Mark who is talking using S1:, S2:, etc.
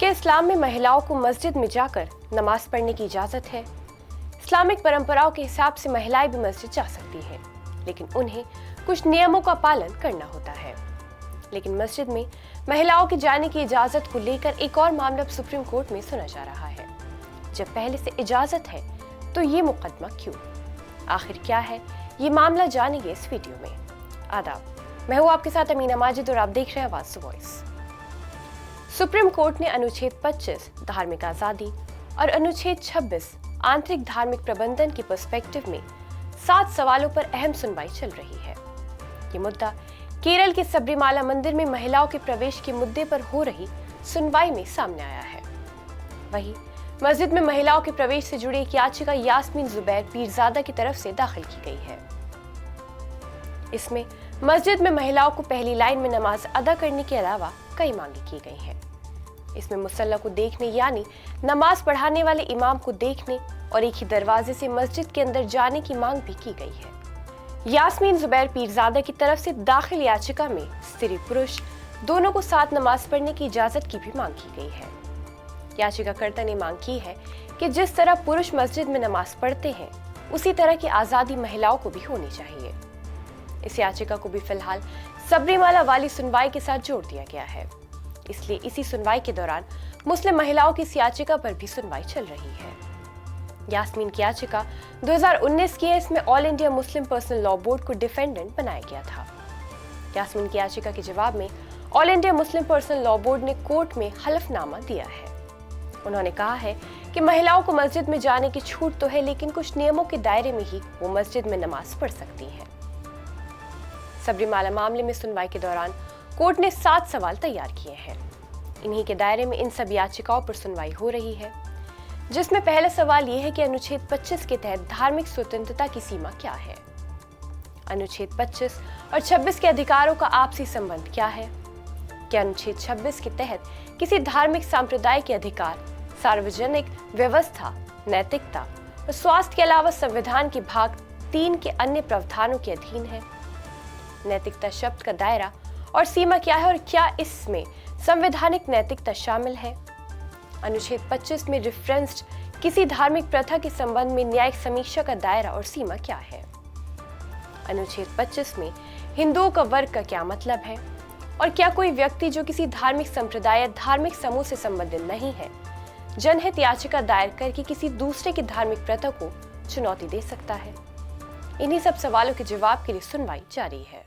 S1: क्या इस्लाम में महिलाओं को मस्जिद में जाकर नमाज पढ़ने की इजाजत है? इस्लामिक परंपराओं के हिसाब से महिलाएं भी मस्जिद जा सकती हैं, लेकिन उन्हें कुछ नियमों का पालन करना होता है। लेकिन मस्जिद में महिलाओं के जाने की इजाजत को लेकर एक और मामला सुप्रीम कोर्ट में सुना जा रहा है। जब पहले से इजाजत है तो ये मुकदमा क्यों? आखिर क्या है ये मामला, जानेंगे इस वीडियो में। आदाब, मैं हूँ आपके साथ अमीना माजिद और आप देख रहे हैं आवाज वॉइस। सुप्रीम कोर्ट ने अनुच्छेद 25 धार्मिक आजादी और अनुच्छेद 26 आंतरिक धार्मिक प्रबंधन के पर्सपेक्टिव में 7 सवालों पर अहम सुनवाई चल रही है। ये मुद्दा केरल के सबरीमाला मंदिर में महिलाओं के प्रवेश के मुद्दे पर हो रही सुनवाई में सामने आया है। वहीं मस्जिद में महिलाओं के प्रवेश से जुड़ी एक याचिका यास्मीन जुबैर पीरजादा की तरफ से दाखिल की गई है। इसमें मस्जिद में महिलाओं को पहली लाइन में नमाज अदा करने के अलावा कई मांगे की गई हैं। इसमें मुसल्ला को देखने यानी नमाज पढ़ाने वाले इमाम को देखने और एक ही दरवाजे से मस्जिद के अंदर जाने की मांग भी की गई है। यास्मीन जुबैर पीरजादा की तरफ से दाखिल याचिका में स्त्री पुरुष दोनों को साथ नमाज पढ़ने की इजाजत की भी मांग की गई है। याचिकाकर्ता ने मांग की है कि जिस तरह पुरुष मस्जिद में नमाज पढ़ते हैं उसी तरह की आजादी महिलाओं को भी होनी चाहिए। इस याचिका को भी फिलहाल सबरीमाला वाली सुनवाई के साथ जोड़ दिया गया है, इसलिए इसी सुनवाई के दौरान मुस्लिम महिलाओं की इस याचिका पर भी सुनवाई चल रही है। यास्मीन की याचिका 2019 की है। इसमें all India Muslim personal law board को डिफेंडेंट बनाया गया था। यास्मीन की याचिका के जवाब में all India Muslim personal law board ने कोर्ट में हलफनामा दिया है। उन्होंने कहा है कि महिलाओं को मस्जिद में जाने की छूट तो है, लेकिन कुछ नियमों के दायरे में ही वो मस्जिद में नमाज पढ़ सकती हैं। सबरीमाला मामले में सुनवाई के दौरान कोर्ट ने 7 सवाल तैयार किए हैं। इन्हीं के दायरे में इन सब याचिकाओं पर सुनवाई हो रही है, जिसमें पहला सवाल ये है कि अनुच्छेद 25 के तहत धार्मिक स्वतंत्रता की सीमा क्या है? अनुच्छेद 25 और 26 के अधिकारों का आपसी संबंध क्या है? क्या अनुच्छेद 26 के तहत किसी धार्मिक संप्रदाय के अधिकार सार्वजनिक व्यवस्था, नैतिकता और स्वास्थ्य के अलावा संविधान के भाग 3 के अन्य प्रावधानों के अधीन है? नैतिकता शब्द का दायरा और सीमा क्या है और क्या इसमें संवैधानिक नैतिकता शामिल है? अनुच्छेद 25 में रेफरेंस्ड किसी धार्मिक प्रथा के संबंध में न्यायिक समीक्षा का दायरा और सीमा क्या है? अनुच्छेद 25 में हिंदुओं का वर्ग का क्या मतलब है? और क्या कोई व्यक्ति जो किसी धार्मिक संप्रदाय या धार्मिक समूह से संबंधित नहीं है, जनहित याचिका दायर करके किसी दूसरे की धार्मिक प्रथा को चुनौती दे सकता है? इन्हीं सब सवालों के जवाब के लिए सुनवाई जारी है।